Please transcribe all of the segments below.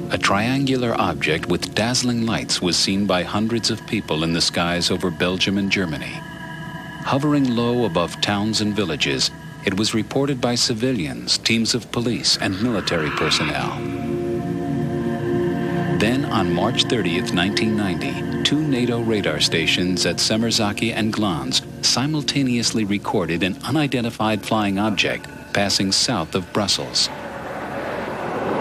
a triangular object with dazzling lights was seen by hundreds of people in the skies over Belgium and Germany. Hovering low above towns and villages, it was reported by civilians, teams of police, and military personnel. Then, on March 30th, 1990, two NATO radar stations at Semerzaki and Glans simultaneously recorded an unidentified flying object passing south of Brussels.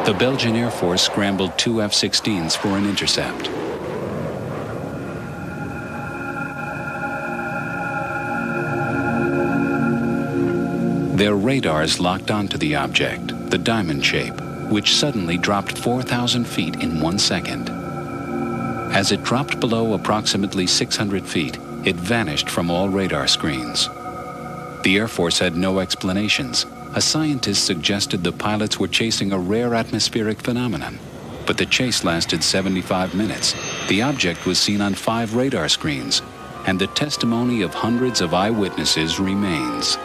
The Belgian Air Force scrambled two F-16s for an intercept. Their radars locked onto the object, the diamond shape, which suddenly dropped 4,000 feet in 1 second. As it dropped below approximately 600 feet, it vanished from all radar screens. The Air Force had no explanations. A scientist suggested the pilots were chasing a rare atmospheric phenomenon, but the chase lasted 75 minutes. The object was seen on 5 radar screens, and the testimony of hundreds of eyewitnesses remains.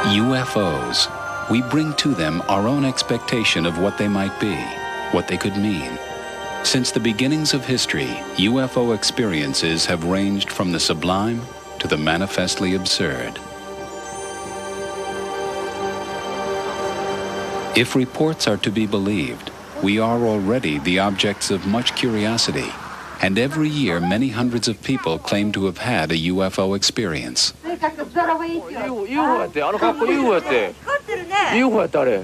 UFOs. We bring to them our own expectation of what they might be, what they could mean. Since the beginnings of history, UFO experiences have ranged from the sublime to the manifestly absurd. If reports are to be believed, we are already the objects of much curiosity, and every year many hundreds of people claim to have had a UFO experience. UFO ってあの格好 UFO やって。光ってるね。UFO やってあれ。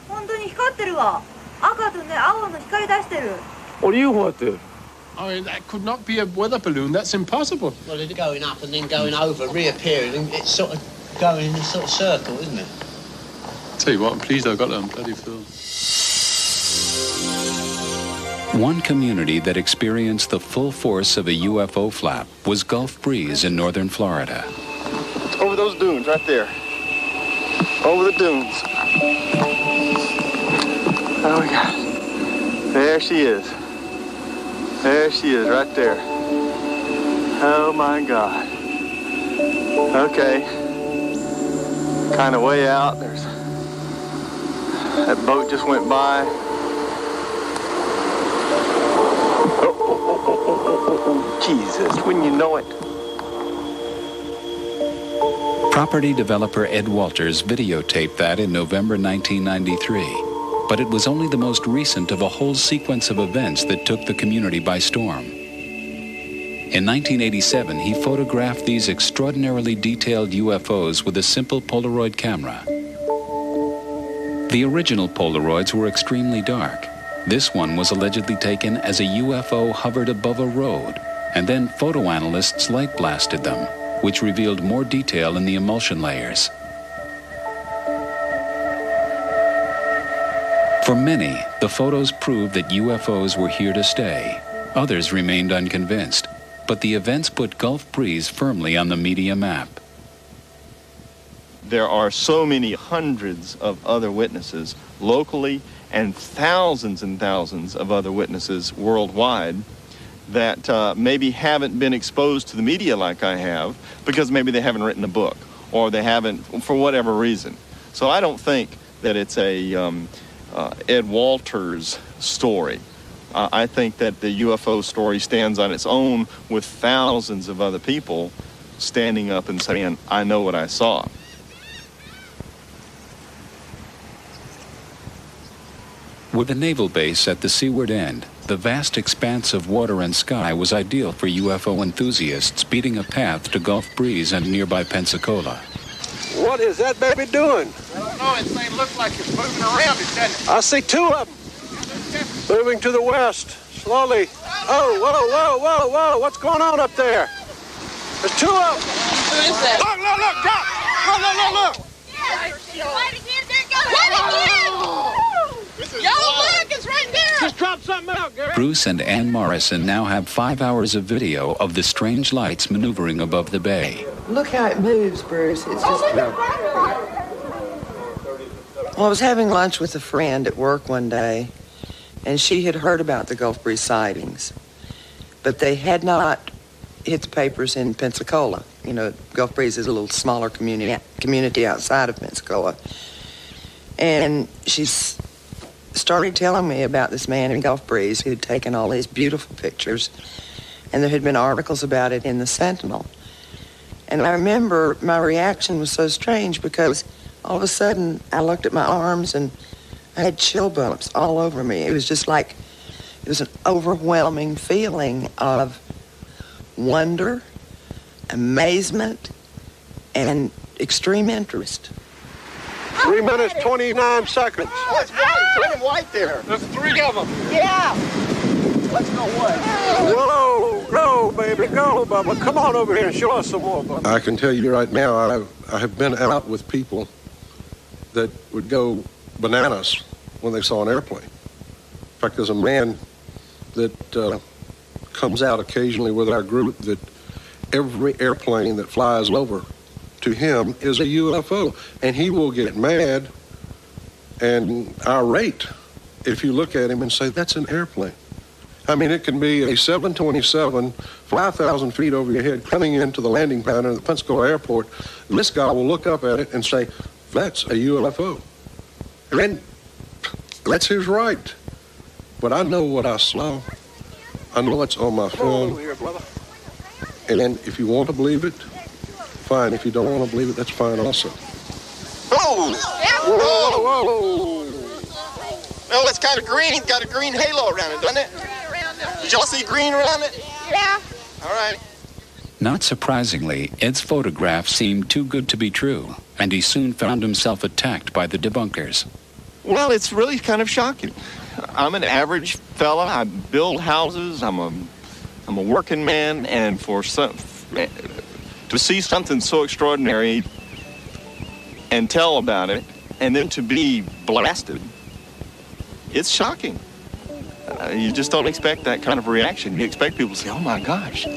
本当に光ってるわ。赤とね青の光出してる。俺 UFO やって。I mean, that could not be a weather balloon. That's impossible. Well, it's going up and then going over, reappearing, and it's sort of going in a sort of circle, isn't it? Tell you what, I'm pleased I got that on bloody film. One community that experienced the full force of a UFO flap was Gulf Breeze in northern Florida. Over those dunes, right there. Over the dunes. Oh, my God. There she is. There she is, right there. Oh, my God. Okay. Kind of way out. There's... That boat just went by. Oh, Jesus, wouldn't you know it? Property developer Ed Walters videotaped that in November 1993, but it was only the most recent of a whole sequence of events that took the community by storm. In 1987, he photographed these extraordinarily detailed UFOs with a simple Polaroid camera. The original Polaroids were extremely dark. This one was allegedly taken as a UFO hovered above a road, and then photo analysts light blasted them, which revealed more detail in the emulsion layers. For many, the photos proved that UFOs were here to stay. Others remained unconvinced, but the events put Gulf Breeze firmly on the media map. There are so many hundreds of other witnesses locally and thousands of other witnesses worldwide that maybe haven't been exposed to the media like I have because maybe they haven't written a book or they haven't for whatever reason. So I don't think that it's a Ed Walters story. I think that the UFO story stands on its own with thousands of other people standing up and saying, I know what I saw. With a naval base at the seaward end, the vast expanse of water and sky was ideal for UFO enthusiasts beating a path to Gulf Breeze and nearby Pensacola. What is that baby doing? I don't know. It may look like it's moving around, doesn't it? I see two of them moving to the west, slowly. Oh, whoa, whoa, whoa, whoa. What's going on up there? There's two of them. Who is that? Look, look, look, drop. Look, look, look, look. What again? There it goes. What again? Y'all look, it's right there. Just drop pop something out, Gary. Bruce and Ann Morrison now have 5 hours of video of the strange lights maneuvering above the bay. Look how it moves, Bruce. It's just... Well, I was having lunch with a friend at work one day, and she had heard about the Gulf Breeze sightings, but they had not hit the papers in Pensacola. You know, Gulf Breeze is a little smaller community outside of Pensacola. And she started telling me about this man in Gulf Breeze who had taken all these beautiful pictures, and there had been articles about it in the Sentinel. And I remember my reaction was so strange because all of a sudden I looked at my arms and I had chill bumps all over me. It was just like, it was an overwhelming feeling of wonder, amazement, and extreme interest. 3 minutes, 29 seconds. Oh, it's white. It's red and white there. There's 3 of them. Yeah. Let's go what? Whoa, go, baby, go, Bubba. Come on over here and show us some more, Bubba. I can tell you right now, I have been out with people that would go bananas when they saw an airplane. In fact, there's a man that comes out occasionally with our group that every airplane that flies over to him is a UFO, and he will get mad and irate if you look at him and say, that's an airplane. I mean, it can be a 727, 5,000 feet over your head, coming into the landing pattern at the Pensacola airport. This guy will look up at it and say, that's a UFO. And that's his right. But I know what I saw. I know it's on my phone. And if you want to believe it, fine. If you don't want to believe it, that's fine also. Oh! Whoa, whoa, whoa. Well, it's kind of green. It's got a green halo around it, doesn't it? Did y'all see green around it? Yeah. All right. Not surprisingly, Ed's photograph seemed too good to be true, and he soon found himself attacked by the debunkers. Well, it's really kind of shocking. I'm an average fella. I build houses. I'm a working man, and to see something so extraordinary and tell about it, and then to be blasted, it's shocking. You just don't expect that kind of reaction. You expect people to say, oh my gosh,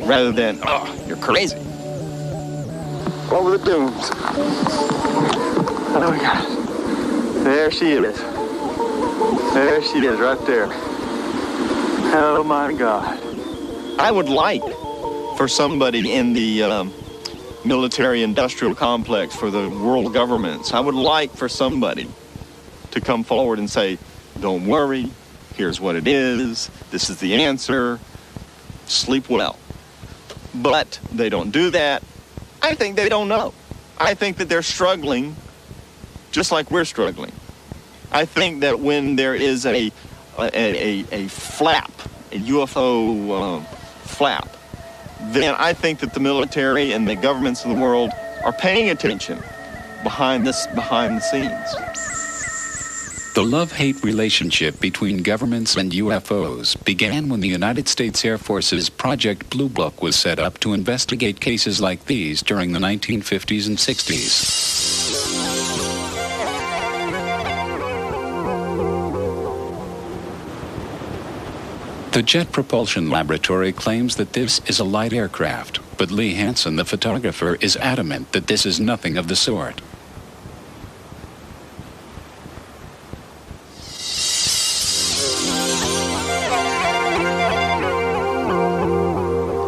rather than, oh, you're crazy. Over the dunes. Oh my gosh. There she is. There she is, right there. Oh my God. I would like for somebody in the military-industrial complex, for the world governments, I would like for somebody to come forward and say, don't worry, here's what it is, this is the answer, sleep well. But they don't do that. I think they don't know. I think that they're struggling just like we're struggling. I think that when there is a flap, a UFO flap, then I think that the military and the governments of the world are paying attention behind the scenes. The love-hate relationship between governments and UFOs began when the United States Air Force's Project Blue Book was set up to investigate cases like these during the 1950s and 60s. The Jet Propulsion Laboratory claims that this is a light aircraft, but Lee Hansen, the photographer, is adamant that this is nothing of the sort.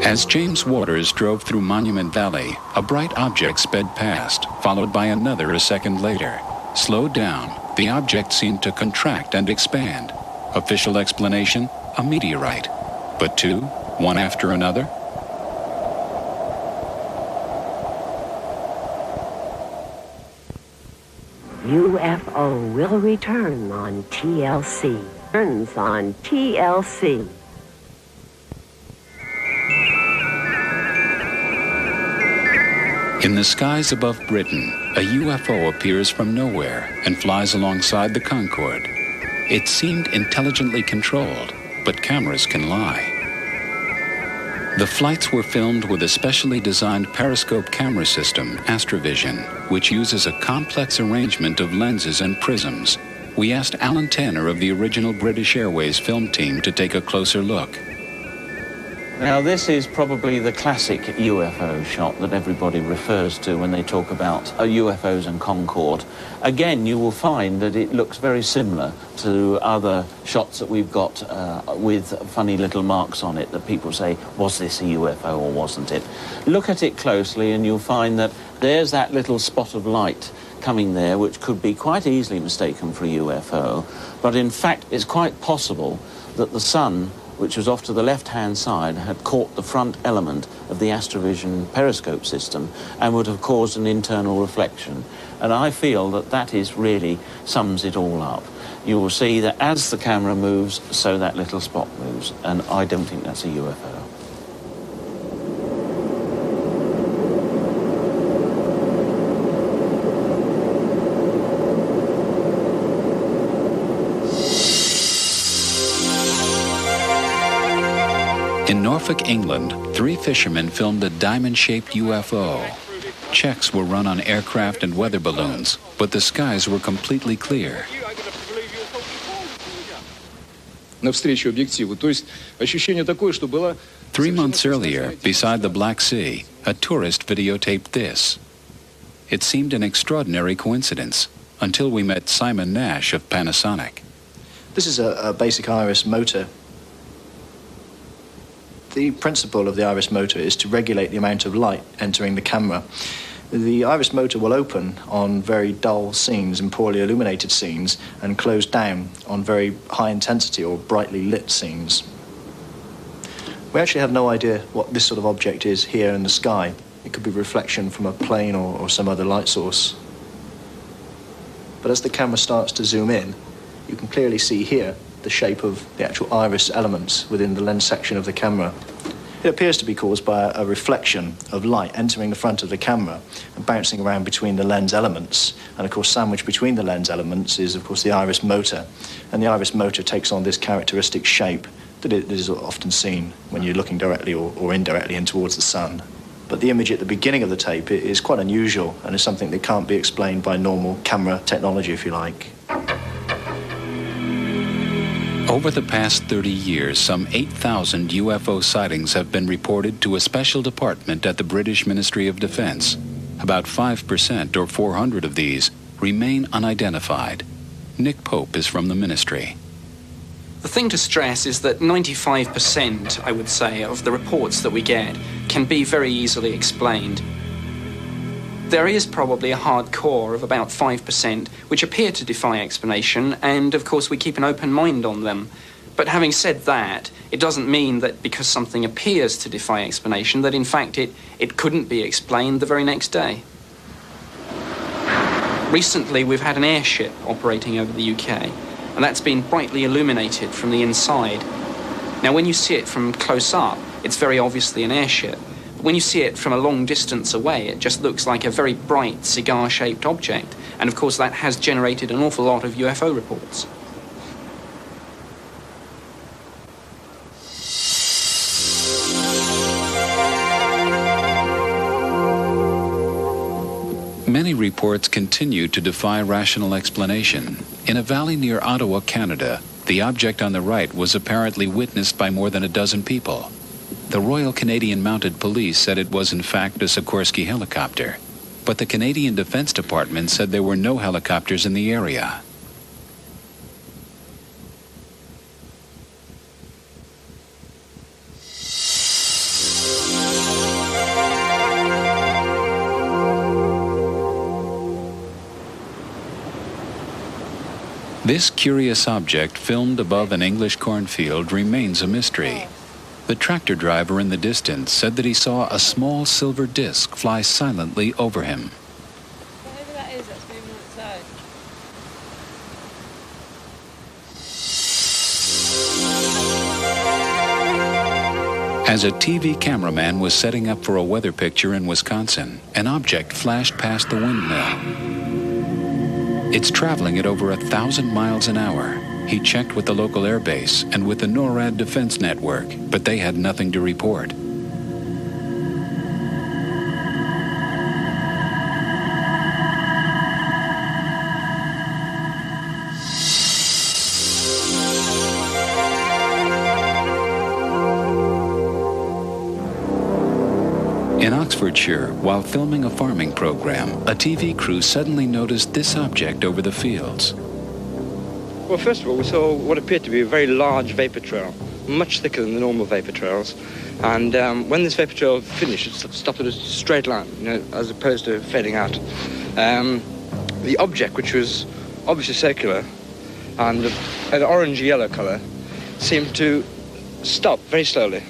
As James Waters drove through Monument Valley, a bright object sped past, followed by another a second later. Slowed down, the object seemed to contract and expand. Official explanation? A meteorite. But two, one after another? UFO will return on TLC. Turns on TLC. In the skies above Britain, a UFO appears from nowhere and flies alongside the Concorde. It seemed intelligently controlled, but cameras can lie. The flights were filmed with a specially designed periscope camera system, Astrovision, which uses a complex arrangement of lenses and prisms. we asked Alan Tanner of the original British Airways film team to take a closer look. Now, this is probably the classic UFO shot that everybody refers to when they talk about UFOs and Concorde. Again, you will find that it looks very similar to other shots that we've got with funny little marks on it that people say, was this a UFO or wasn't it? Look at it closely and you'll find that there's that little spot of light coming there, which could be quite easily mistaken for a UFO. But in fact, it's quite possible that the sun, which was off to the left-hand side, had caught the front element of the Astrovision periscope system and would have caused an internal reflection. And I feel that that is really sums it all up. You will see that as the camera moves, so that little spot moves, and I don't think that's a UFO. In Norfolk, England, 3 fishermen filmed a diamond-shaped UFO. Checks were run on aircraft and weather balloons, but the skies were completely clear. 3 months earlier, beside the Black Sea, a tourist videotaped this. It seemed an extraordinary coincidence, until we met Simon Nash of Panasonic. This is a basic iris motor. The principle of the iris motor is to regulate the amount of light entering the camera. The iris motor will open on very dull scenes and poorly illuminated scenes and close down on very high intensity or brightly lit scenes. We actually have no idea what this sort of object is here in the sky. It could be reflection from a plane or some other light source. But as the camera starts to zoom in, you can clearly see here the shape of the actual iris elements within the lens section of the camera. It appears to be caused by a reflection of light entering the front of the camera and bouncing around between the lens elements. And of course, sandwiched between the lens elements is of course the iris motor. And the iris motor takes on this characteristic shape that is often seen when you're looking directly or indirectly in towards the sun. But the image at the beginning of the tape is quite unusual and is something that can't be explained by normal camera technology, if you like. Over the past 30 years, some 8,000 UFO sightings have been reported to a special department at the British Ministry of Defence. About 5%, or 400 of these, remain unidentified. Nick Pope is from the ministry. The thing to stress is that 95%, I would say, of the reports that we get can be very easily explained. There is probably a hard core of about 5% which appear to defy explanation, and of course we keep an open mind on them. But having said that, it doesn't mean that because something appears to defy explanation that in fact it couldn't be explained the very next day. Recently we've had an airship operating over the UK, and that's been brightly illuminated from the inside. Now when you see it from close up, it's very obviously an airship. When you see it from a long distance away, it just looks like a very bright cigar-shaped object. And of course that has generated an awful lot of UFO reports. Many reports continue to defy rational explanation. In a valley near Ottawa, Canada, the object on the right was apparently witnessed by more than a dozen people. The Royal Canadian Mounted Police said it was in fact a Sikorsky helicopter, but the Canadian Defense Department said there were no helicopters in the area. This curious object filmed above an English cornfield remains a mystery. The tractor driver in the distance said that he saw a small silver disc fly silently over him. Whatever that is, that's moving on its own. As a TV cameraman was setting up for a weather picture in Wisconsin, an object flashed past the windmill. It's traveling at over 1,000 miles an hour. He checked with the local airbase and with the NORAD Defense Network, but they had nothing to report. Hertfordshire, while filming a farming program, a TV crew suddenly noticed this object over the fields. Well, first of all, we saw what appeared to be a very large vapor trail, much thicker than the normal vapor trails. And when this vapor trail finished, it stopped at a straight line, as opposed to fading out. The object, which was obviously circular and an orange-yellow color, seemed to stop very slowly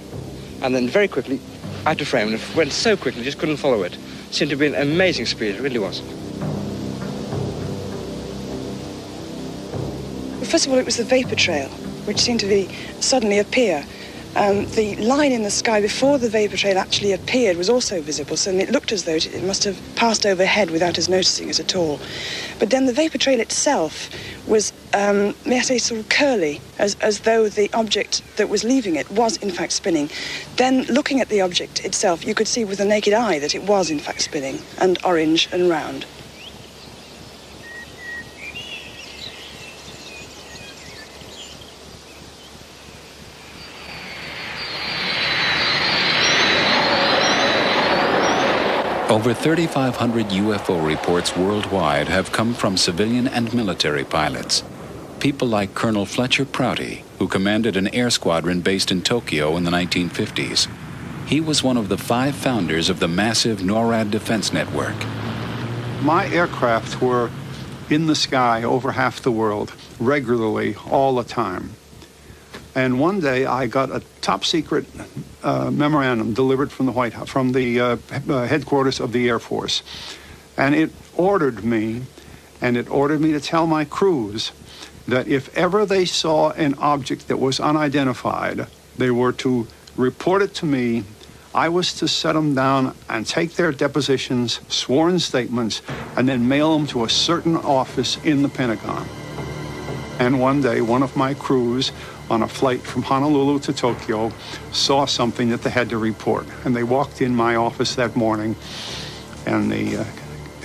and then very quickly out of frame. And it went so quickly, just couldn't follow it. It seemed to be an amazing speed, it really was. First of all, it was the vapor trail, which seemed to suddenly appear. The line in the sky before the vapor trail actually appeared was also visible, so it looked as though it must have passed overhead without us noticing it at all. But then the vapor trail itself was, may I say, sort of curly, as though the object that was leaving it was in fact spinning. Then looking at the object itself, you could see with the naked eye that it was in fact spinning, and orange and round. Over 3,500 UFO reports worldwide have come from civilian and military pilots. People like Colonel Fletcher Prouty, who commanded an air squadron based in Tokyo in the 1950s. He was one of the 5 founders of the massive NORAD defense network. My aircraft were in the sky over half the world, regularly, all the time. And one day I got a top secret memorandum delivered from the White House, from the headquarters of the Air Force. And it ordered me to tell my crews that if ever they saw an object that was unidentified, they were to report it to me. I was to set them down and take their depositions, sworn statements, and then mail them to a certain office in the Pentagon. And one day, one of my crews on a flight from Honolulu to Tokyo saw something that they had to report. And they walked in my office that morning, and the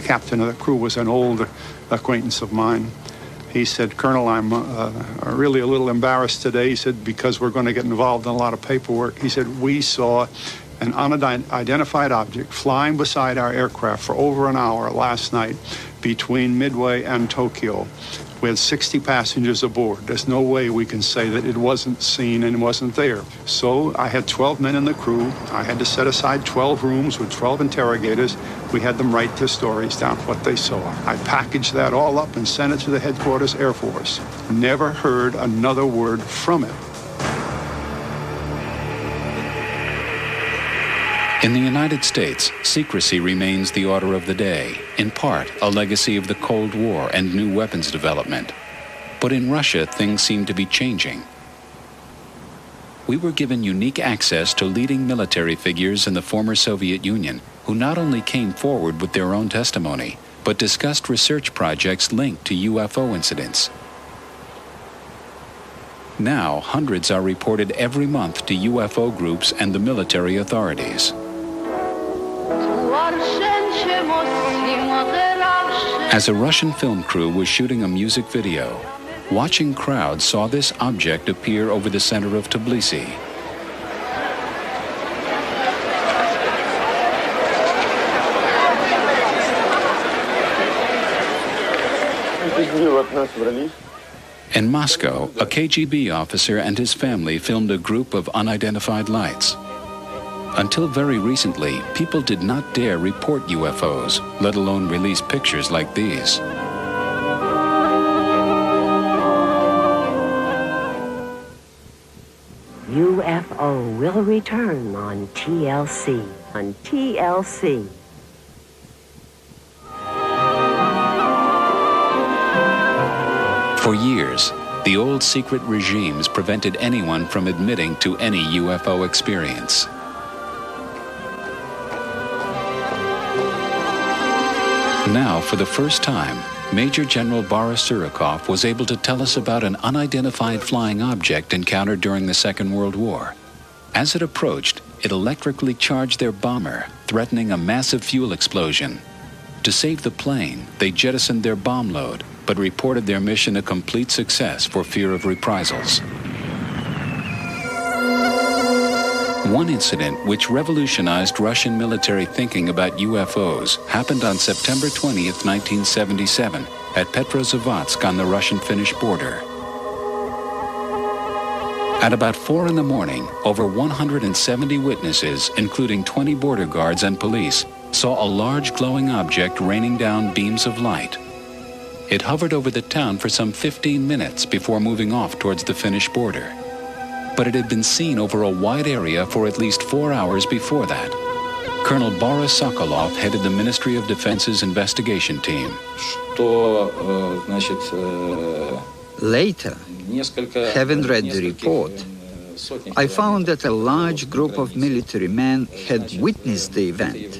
captain of the crew was an old acquaintance of mine. He said, "Colonel, I'm really a little embarrassed today." He said, "because we're going to get involved in a lot of paperwork." He said, "We saw an unidentified object flying beside our aircraft for over an hour last night between Midway and Tokyo. We had 60 passengers aboard. There's no way we can say that it wasn't seen and wasn't there." So I had 12 men in the crew. I had to set aside 12 rooms with 12 interrogators. We had them write their stories down, what they saw. I packaged that all up and sent it to the headquarters Air Force. Never heard another word from it. In the United States, secrecy remains the order of the day, in part a legacy of the Cold War and new weapons development. But in Russia, things seem to be changing. We were given unique access to leading military figures in the former Soviet Union, who not only came forward with their own testimony, but discussed research projects linked to UFO incidents. Now, hundreds are reported every month to UFO groups and the military authorities. As a Russian film crew was shooting a music video, watching crowds saw this object appear over the center of Tbilisi. In Moscow, a KGB officer and his family filmed a group of unidentified lights. Until very recently, people did not dare report UFOs, let alone release pictures like these. UFO will return on TLC. On TLC. For years, the old secret regimes prevented anyone from admitting to any UFO experience. Now, for the first time, Major General Boris Surikov was able to tell us about an unidentified flying object encountered during the Second World War. As it approached, it electrically charged their bomber, threatening a massive fuel explosion. To save the plane, they jettisoned their bomb load, but reported their mission a complete success for fear of reprisals. One incident which revolutionized Russian military thinking about UFOs happened on September 20th, 1977, at Petrozavodsk on the Russian-Finnish border. At about 4 in the morning, over 170 witnesses, including 20 border guards and police, saw a large glowing object raining down beams of light. It hovered over the town for some 15 minutes before moving off towards the Finnish border. But it had been seen over a wide area for at least 4 hours before that. Colonel Boris Sokolov headed the Ministry of Defense's investigation team. Later, having read the report, I found that a large group of military men had witnessed the event,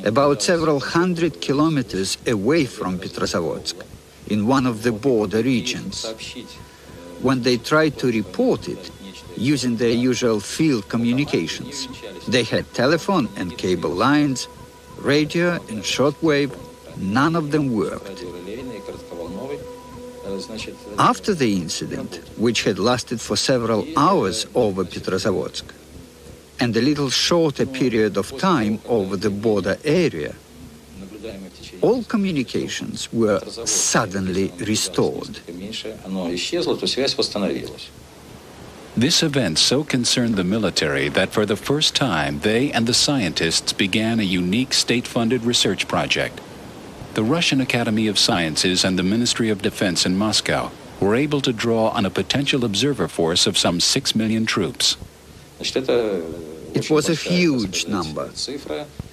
about several hundred kilometers away from Petrozavodsk, in one of the border regions. When they tried to report it, using their usual field communications, they had telephone and cable lines, radio and shortwave. None of them worked. After the incident, which had lasted for several hours over Petrozavodsk, and a little shorter period of time over the border area, all communications were suddenly restored. This event so concerned the military that for the first time they and the scientists began a unique state-funded research project. The Russian Academy of Sciences and the Ministry of Defense in Moscow were able to draw on a potential observer force of some 6 million troops. It was a huge number,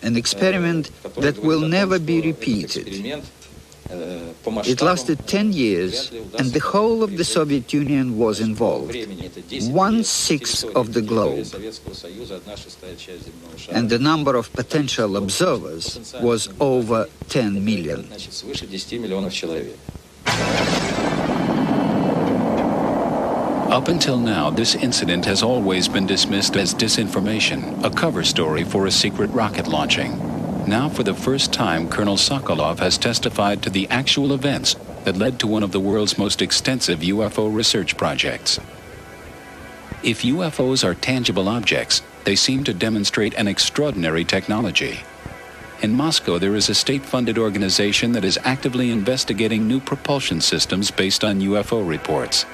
an experiment that will never be repeated. It lasted 10 years, and the whole of the Soviet Union was involved, 1/6 of the globe. And the number of potential observers was over 10 million. Up until now, this incident has always been dismissed as disinformation, a cover story for a secret rocket launching. Now, for the first time, Colonel Sokolov has testified to the actual events that led to one of the world's most extensive UFO research projects. If UFOs are tangible objects, they seem to demonstrate an extraordinary technology. In Moscow, there is a state-funded organization that is actively investigating new propulsion systems based on UFO reports.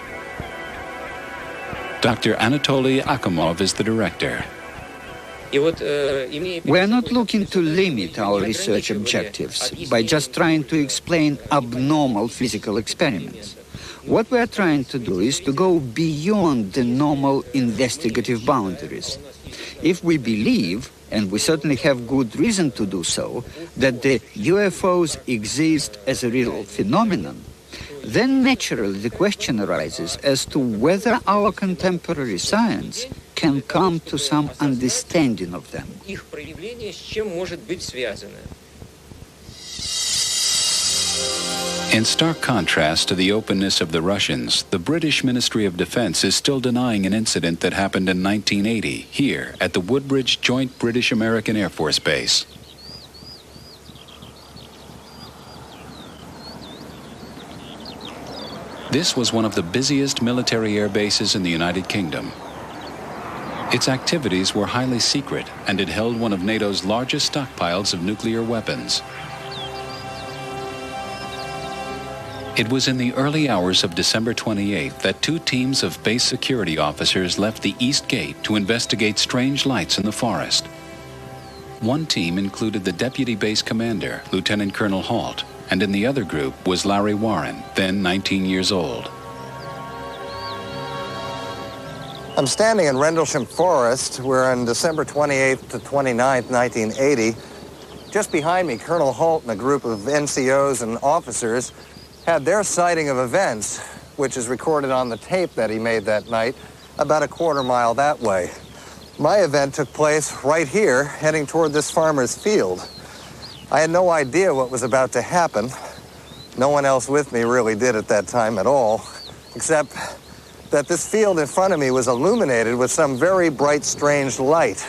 Dr. Anatoly Akimov is the director. We are not looking to limit our research objectives by just trying to explain abnormal physical experiments. What we are trying to do is to go beyond the normal investigative boundaries. If we believe, and we certainly have good reason to do so, that the UFOs exist as a real phenomenon, then naturally the question arises as to whether our contemporary science can come to some understanding of them. In stark contrast to the openness of the Russians, the British Ministry of Defense is still denying an incident that happened in 1980 here at the Woodbridge Joint British-American Air Force Base. This was one of the busiest military air bases in the United Kingdom. Its activities were highly secret, and it held one of NATO's largest stockpiles of nuclear weapons. It was in the early hours of December 28th that 2 teams of base security officers left the East Gate to investigate strange lights in the forest. One team included the deputy base commander, Lieutenant Colonel Halt, and in the other group was Larry Warren, then 19 years old. I'm standing in Rendlesham Forest. We're on December 28th to 29th, 1980. Just behind me, Colonel Holt and a group of NCOs and officers had their sighting of events, which is recorded on the tape that he made that night, about a quarter mile that way. My event took place right here, heading toward this farmer's field. I had no idea what was about to happen. No one else with me really did at that time at all, except that this field in front of me was illuminated with some very bright, strange light.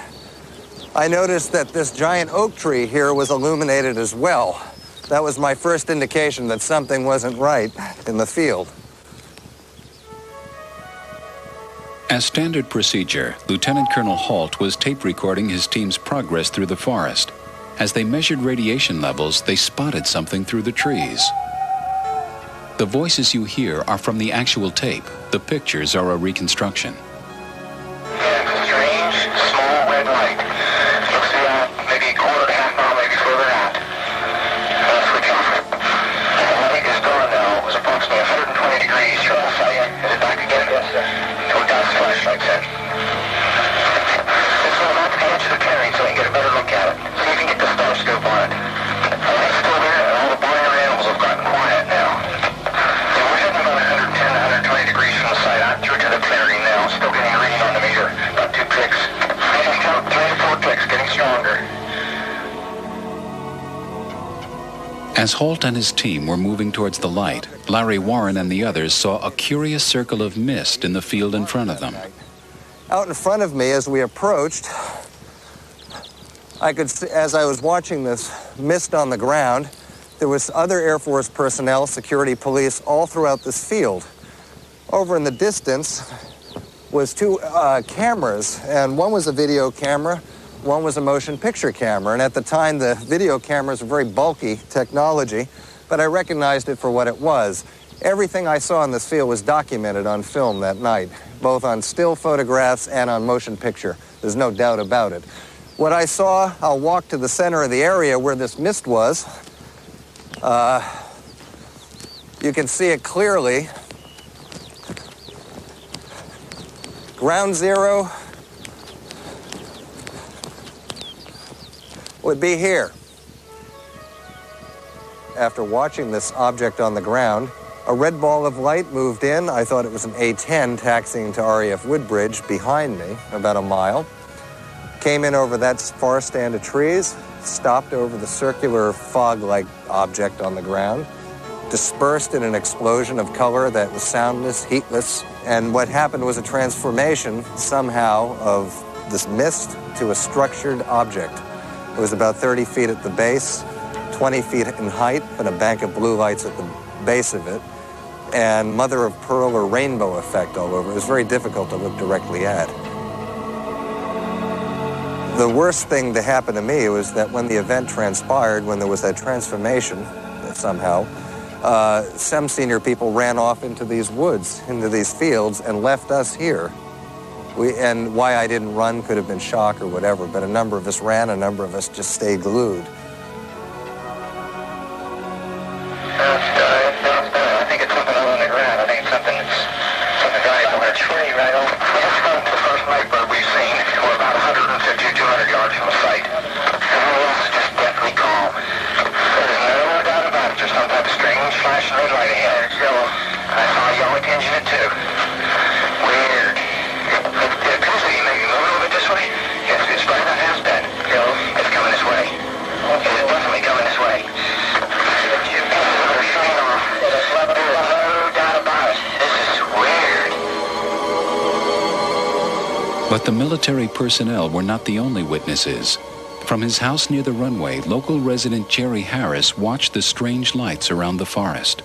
I noticed that this giant oak tree here was illuminated as well. That was my first indication that something wasn't right in the field. As standard procedure, Lieutenant Colonel Holt was tape recording his team's progress through the forest. As they measured radiation levels, they spotted something through the trees. The voices you hear are from the actual tape. The pictures are a reconstruction. Strange, small red light. Looks to be out maybe a quarter to half mile, maybe further out. Switch off. The light is gone now. It was approximately 120 degrees. Try to tell you. Is it back again? Yes, sir. Until God's flashlight said. Let's go out to the edge of the clearing so we can get a better look at it. See if you can get the star scope on it. The light's still there, and all the barnyard animals have gotten quiet now. So we're heading about 110 to 120 degrees from the site. I'm through to the clearing now. Still getting a reading on the meter. About 2 clicks. Maybe count 3 to 4 clicks. Getting stronger. As Holt and his team were moving towards the light, Larry Warren and the others saw a curious circle of mist in the field in front of them. Out in front of me, as we approached, I could see, as I was watching this mist on the ground, there was other Air Force personnel, security, police, all throughout this field. Over in the distance was 2 cameras, and one was a video camera, one was a motion picture camera. And at the time, the video cameras were very bulky technology, but I recognized it for what it was. Everything I saw in this field was documented on film that night, both on still photographs and on motion picture. There's no doubt about it. What I saw, I'll walk to the center of the area where this mist was. You can see it clearly. Ground zero would be here. After watching this object on the ground, a red ball of light moved in. I thought it was an A-10 taxiing to RAF Woodbridge behind me, about a mile. Came in over that far stand of trees, stopped over the circular fog-like object on the ground, dispersed in an explosion of color that was soundless, heatless, and what happened was a transformation somehow of this mist to a structured object. It was about 30 feet at the base, 20 feet in height, and a bank of blue lights at the base of it, and mother of pearl or rainbow effect all over. It was very difficult to look directly at. The worst thing to happen to me was that when the event transpired, when there was that transformation somehow, some senior people ran off into these woods, into these fields, and left us here. And why I didn't run could have been shock or whatever, but a number of us ran, a number of us just stayed glued. I think it's something on the ground. I think it's something right on a tree right over. It's not the first nightbird we've seen. We're about 150 to 200 yards from the site. Everything else is just deathly calm. There's no doubt about it. There's some type of strange flashing red light ahead. It's yellow. I saw a yellow tinge in it too. Weird. It appears to be maybe moving a little bit this way. Yes, it's right about has been. Yellow. It's coming this way. It's definitely coming this way. But the military personnel were not the only witnesses. From his house near the runway, local resident Jerry Harris watched the strange lights around the forest.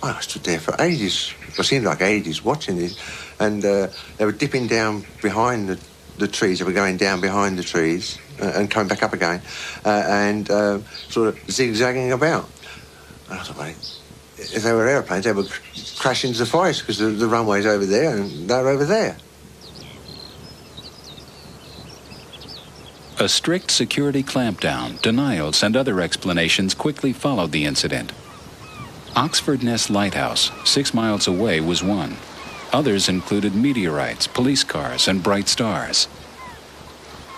I stood there for ages. It seemed like ages watching this. And they were dipping down behind the trees. They were going down behind the trees and coming back up again and sort of zigzagging about. And I thought, well, if they were airplanes, they would crash into the forest because the runway's over there and they're over there. A strict security clampdown, denials, and other explanations quickly followed the incident. Oxford Nest Lighthouse, 6 miles away, was one. Others included meteorites, police cars, and bright stars.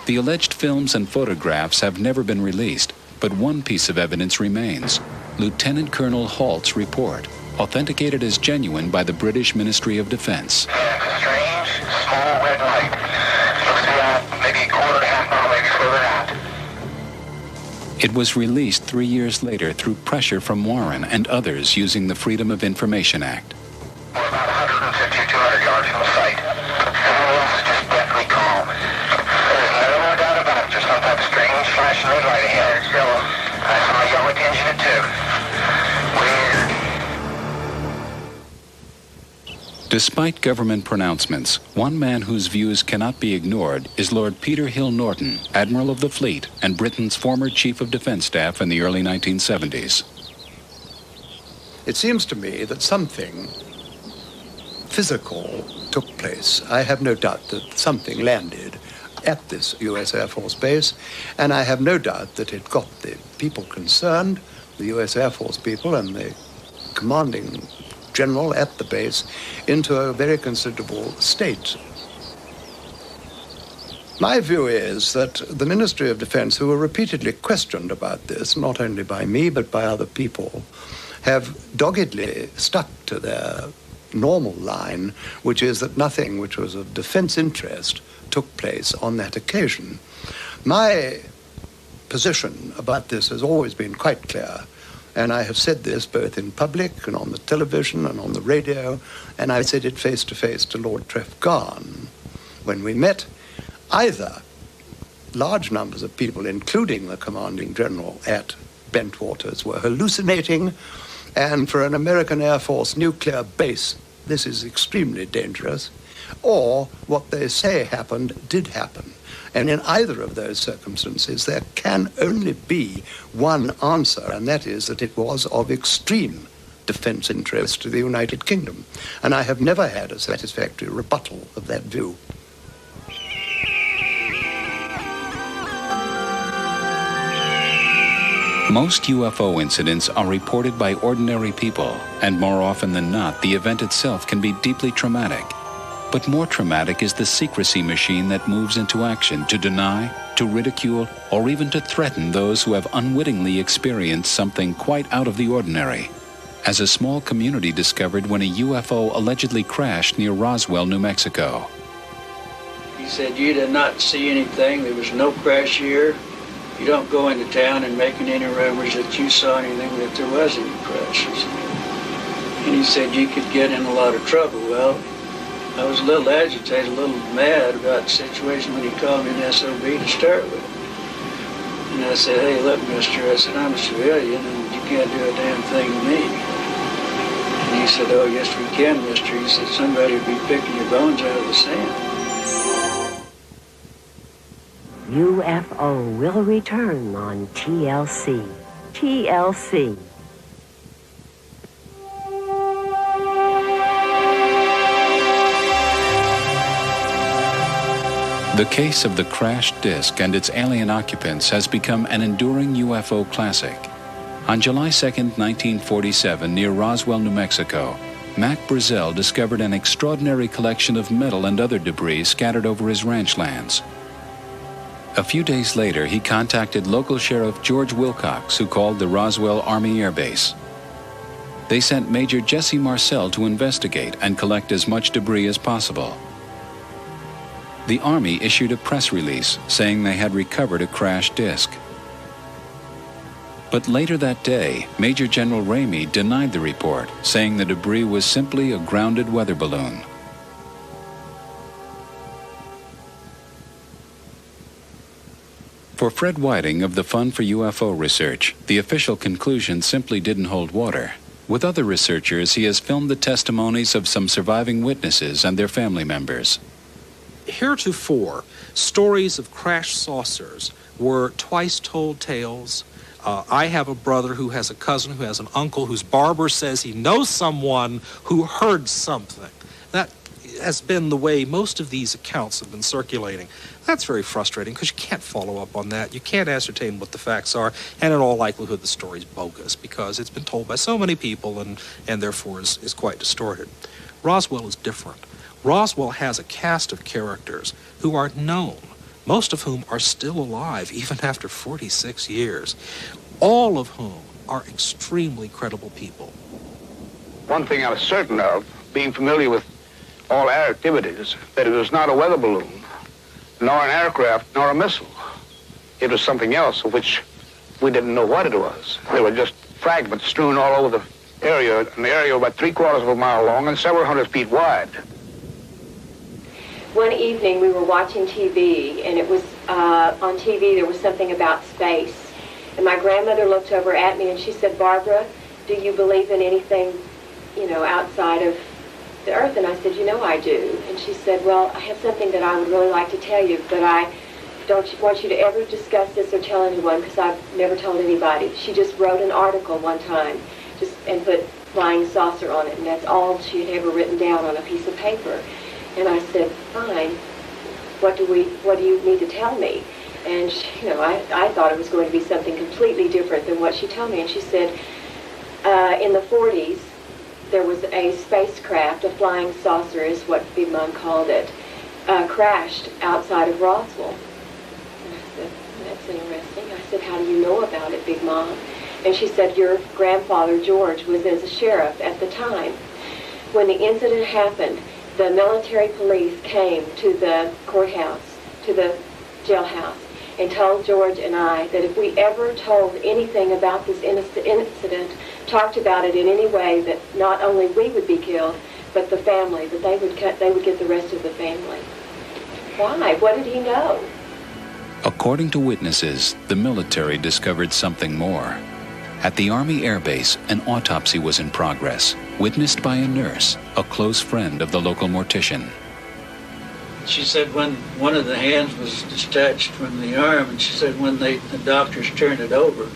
The alleged films and photographs have never been released, but one piece of evidence remains: Lieutenant Colonel Holt's report, authenticated as genuine by the British Ministry of Defense. Strange, small red light. Looks to be out maybe a quarter to half mile, maybe further out. It was released 3 years later through pressure from Warren and others using the Freedom of Information Act. We're about 150 to 200 yards from the site. Everything else is just deathly calm. There's no doubt about it. There's some type of strange flashing red light ahead. It's yellow. I saw a yellow tinge in it too. Weird. Despite government pronouncements, one man whose views cannot be ignored is Lord Peter Hill Norton, Admiral of the Fleet and Britain's former Chief of Defence Staff in the early 1970s. It seems to me that something physical took place. I have no doubt that something landed at this U.S. Air Force base, and I have no doubt that it got the people concerned, the U.S. Air Force people and the commanding general at the base, into a very considerable state. My view is that the Ministry of Defense, who were repeatedly questioned about this, not only by me but by other people, have doggedly stuck to their normal line, which is that nothing which was of defense interest took place on that occasion. My position about this has always been quite clear, and I have said this both in public and on the television and on the radio, and I said it face to face to Lord Trefgarne when we met. Either large numbers of people, including the commanding general at Bentwaters, were hallucinating, and for an American Air Force nuclear base, this is extremely dangerous, or what they say happened did happen. And in either of those circumstances, there can only be one answer, and that is that it was of extreme defense interest to the United Kingdom. And I have never had a satisfactory rebuttal of that view. Most UFO incidents are reported by ordinary people, and more often than not, the event itself can be deeply traumatic. But more traumatic is the secrecy machine that moves into action to deny, to ridicule, or even to threaten those who have unwittingly experienced something quite out of the ordinary, as a small community discovered when a UFO allegedly crashed near Roswell, New Mexico. He said, "You did not see anything. There was no crash here. You don't go into town and making any rumors that you saw anything, that there was any crashes." And he said, "You could get in a lot of trouble." Well, I was a little agitated, a little mad about the situation when he called me an SOB to start with. And I said, "Hey, look, mister," I said, "I'm a civilian and you can't do a damn thing to me." And he said, "Oh, yes, we can, mister." He said, "Somebody will be picking your bones out of the sand." UFO will return on TLC. TLC. The case of the crashed disc and its alien occupants has become an enduring UFO classic. On July 2, 1947, near Roswell, New Mexico, Mac Brazel discovered an extraordinary collection of metal and other debris scattered over his ranch lands. A few days later, he contacted local Sheriff George Wilcox, who called the Roswell Army Air Base. They sent Major Jesse Marcel to investigate and collect as much debris as possible. The Army issued a press release saying they had recovered a crashed disc. But later that day, Major General Ramey denied the report, saying the debris was simply a grounded weather balloon. For Fred Whiting of the Fund for UFO Research, the official conclusion simply didn't hold water. With other researchers, he has filmed the testimonies of some surviving witnesses and their family members. Heretofore, stories of crashed saucers were twice-told tales. I have a brother who has a cousin who has an uncle whose barber says he knows someone who heard something. That has been the way most of these accounts have been circulating. That's very frustrating because you can't follow up on that. You can't ascertain what the facts are, and in all likelihood the story's bogus because it's been told by so many people and therefore is quite distorted. Roswell is different. Roswell has a cast of characters who are known, most of whom are still alive even after 46 years, all of whom are extremely credible people. One thing I was certain of, being familiar with all air activities, that it was not a weather balloon, nor an aircraft, nor a missile. It was something else of which we didn't know what it was. They were just fragments strewn all over the area, an area about 3/4 of a mile long and several hundred feet wide. One evening we were watching TV, and it was on TV there was something about space. And my grandmother looked over at me and she said, "Barbara, do you believe in anything, outside of the earth? And I said, you know I do. And she said, well, I have something that I would really like to tell you, but I don't want you to ever discuss this or tell anyone, because I've never told anybody. She just wrote an article one time and put flying saucer on it, and that's all she had ever written down on a piece of paper. And I said, fine, what do you need to tell me? And she, I thought it was going to be something completely different than what she told me. And she said, in the 40s, there was a spacecraft, a flying saucer is what Big Mom called it, crashed outside of Roswell. And I said, that's interesting. I said, how do you know about it, Big Mom? And she said, your grandfather, George, was as a sheriff at the time. When the incident happened, the military police came to the courthouse, to the jailhouse, and told George and I that if we ever told anything about this incident, talked about it in any way, that not only we would be killed, but the family, that they would get the rest of the family. Why? What did he know? According to witnesses, the military discovered something more. At the Army Air Base, an autopsy was in progress, witnessed by a nurse, a close friend of the local mortician. She said when one of the hands was detached from the arm, and she said when the doctors turned it over,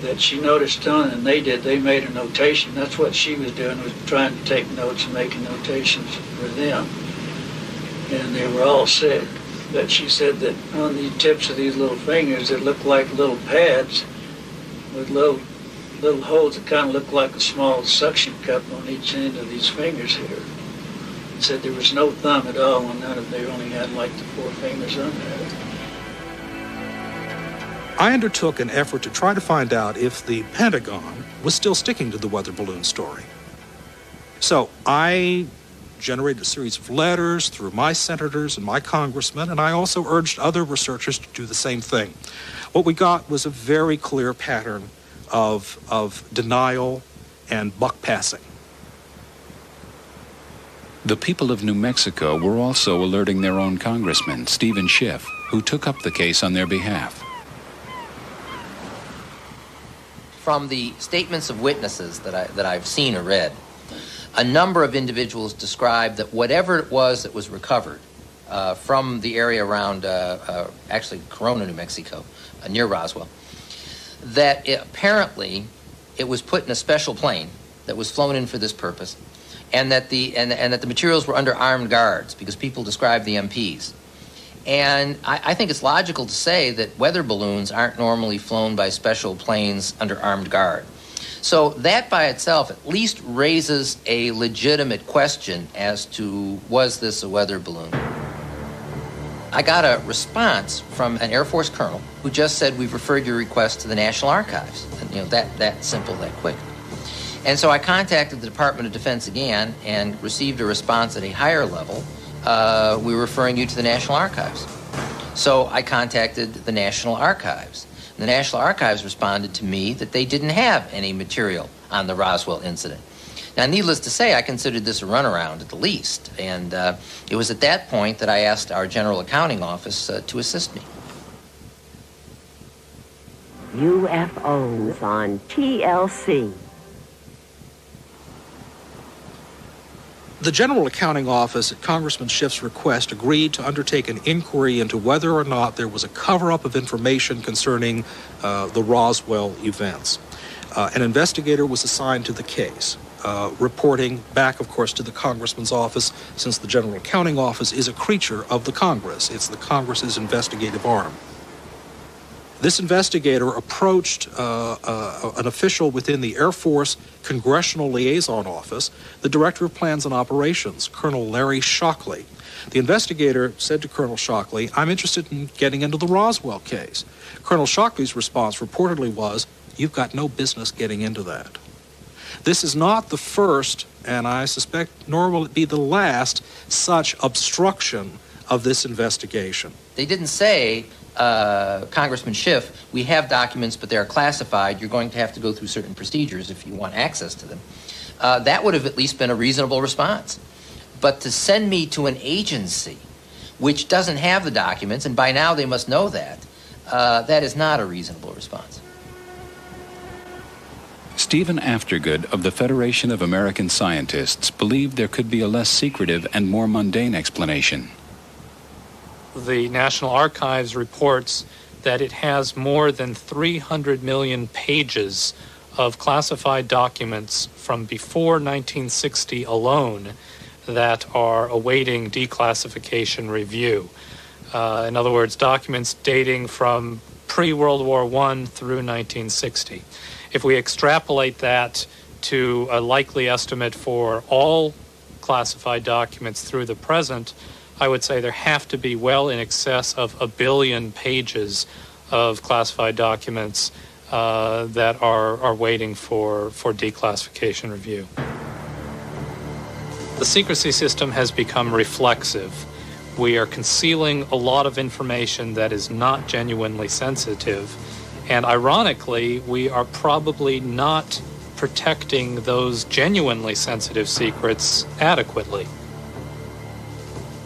that she noticed on, and they made a notation. That's what she was doing, was trying to take notes and making notations for them. And they were all sick. But she said that on the tips of these little fingers, it looked like little pads with little holes that kind of looked like a small suction cup on each end of these fingers here. Said there was no thumb at all, and they only had like the 4 fingers on there. I undertook an effort to try to find out if the Pentagon was still sticking to the weather balloon story. So I generated a series of letters through my senators and my congressmen, and I also urged other researchers to do the same thing. What we got was a very clear pattern of denial and buck passing. The people of New Mexico were also alerting their own congressman, Stephen Schiff, who took up the case on their behalf. From the statements of witnesses that I've seen or read, a number of individuals described that whatever it was that was recovered from the area around, actually Corona, New Mexico, near Roswell, that apparently it was put in a special plane that was flown in for this purpose, and that the materials were under armed guards, because people described the MPs. And I think it's logical to say that weather balloons aren't normally flown by special planes under armed guard. So that by itself at least raises a legitimate question as to, was this a weather balloon? I got a response from an Air Force colonel who just said, we've referred your request to the National Archives. And, that simple, that quick. And so I contacted the Department of Defense again and received a response at a higher level. We're referring you to the National Archives. So I contacted the National Archives. The National Archives responded to me that they didn't have any material on the Roswell incident. Now, needless to say, I considered this a runaround at the least, and it was at that point that I asked our General Accounting Office to assist me. UFOs on TLC. The General Accounting Office, at Congressman Schiff's request, agreed to undertake an inquiry into whether or not there was a cover-up of information concerning the Roswell events. An investigator was assigned to the case, reporting back, of course, to the Congressman's office, since the General Accounting Office is a creature of the Congress. It's the Congress's investigative arm. This investigator approached an official within the Air Force Congressional Liaison Office, the Director of Plans and Operations, Colonel Larry Shockley. The investigator said to Colonel Shockley, I'm interested in getting into the Roswell case. Colonel Shockley's response reportedly was, you've got no business getting into that. This is not the first, and I suspect nor will it be the last, such obstruction of this investigation. They didn't say, Congressman Schiff, we have documents, but they're classified. You're going to have to go through certain procedures if you want access to them. That would have at least been a reasonable response. But to send me to an agency which doesn't have the documents, and by now they must know that, that is not a reasonable response. Stephen Aftergood of the Federation of American Scientists believed there could be a less secretive and more mundane explanation. The National Archives reports that it has more than 300 million pages of classified documents from before 1960 alone that are awaiting declassification review. In other words, documents dating from pre-World War I through 1960. If we extrapolate that to a likely estimate for all classified documents through the present, I would say there have to be well in excess of 1 billion pages of classified documents that are waiting for declassification review. The secrecy system has become reflexive. We are concealing a lot of information that is not genuinely sensitive, and ironically, we are probably not protecting those genuinely sensitive secrets adequately.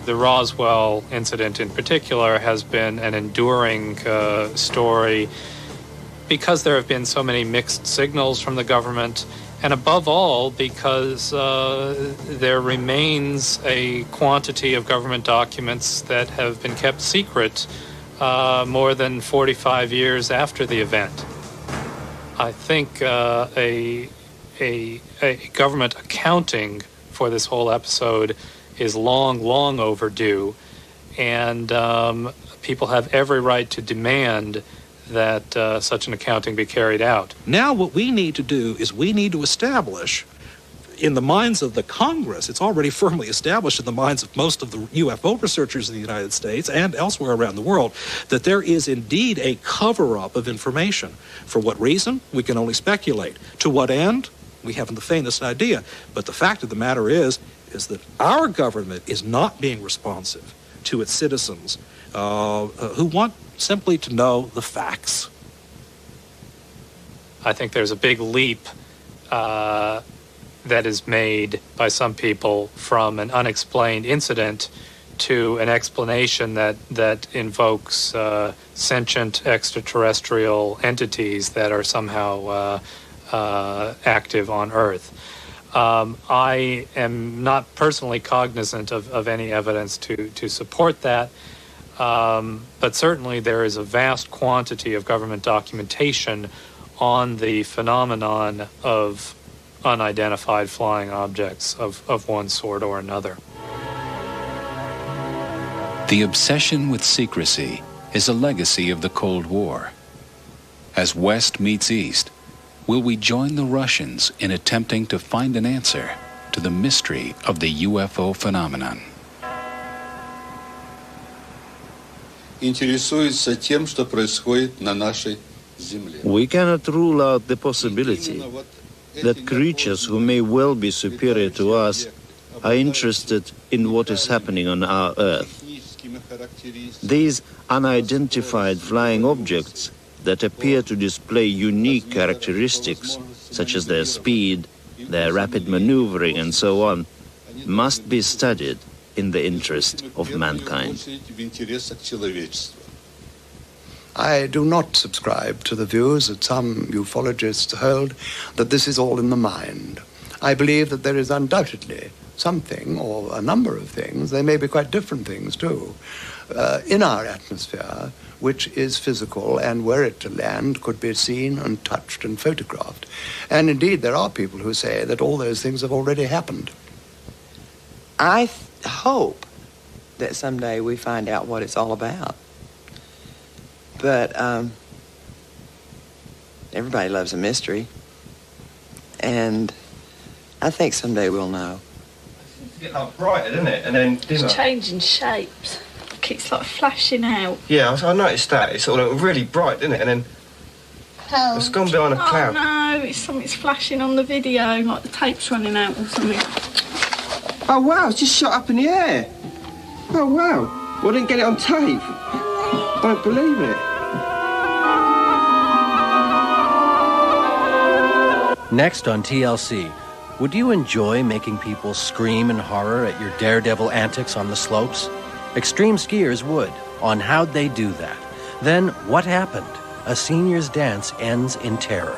The Roswell incident in particular has been an enduring story because there have been so many mixed signals from the government, and above all because there remains a quantity of government documents that have been kept secret more than 45 years after the event. I think a government accounting for this whole episode is long overdue, and people have every right to demand that such an accounting be carried out. Now what we need to do is we need to establish in the minds of the Congress, it's already firmly established in the minds of most of the UFO researchers in the United States and elsewhere around the world, that there is indeed a cover-up of information. For what reason? We can only speculate. To what end? We haven't the faintest idea. But the fact of the matter is that our government is not being responsive to its citizens who want simply to know the facts. I think there's a big leap that is made by some people from an unexplained incident to an explanation that invokes sentient extraterrestrial entities that are somehow active on Earth. I am not personally cognizant of any evidence to support that, but certainly there is a vast quantity of government documentation on the phenomenon of unidentified flying objects of one sort or another. The obsession with secrecy is a legacy of the Cold War. As West meets East, will we join the Russians in attempting to find an answer to the mystery of the UFO phenomenon? We cannot rule out the possibility that creatures who may well be superior to us are interested in what is happening on our Earth. These unidentified flying objects that appear to display unique characteristics, such as their speed, their rapid maneuvering, and so on, must be studied in the interest of mankind. I do not subscribe to the views that some ufologists hold that this is all in the mind. I believe that there is undoubtedly something, or a number of things, they may be quite different things too, in our atmosphere, which is physical, and were it to land, could be seen and touched and photographed. And indeed, there are people who say that all those things have already happened. I hope that someday we find out what it's all about. But everybody loves a mystery, and I think someday we'll know. It's getting like brighter, isn't it? And then dimmer. It's changing shapes. It's like flashing out. Yeah, I noticed that. It's sort of really bright, isn't it? And then it's gone behind a cloud. Oh no, it's something's flashing on the video, like the tape's running out or something. Oh wow, it's just shot up in the air. Oh wow. Well, I didn't get it on tape. Don't believe it. Next on TLC, would you enjoy making people scream in horror at your daredevil antics on the slopes? Extreme skiers would. On How'd They Do That? Then, what happened? A senior's dance ends in terror.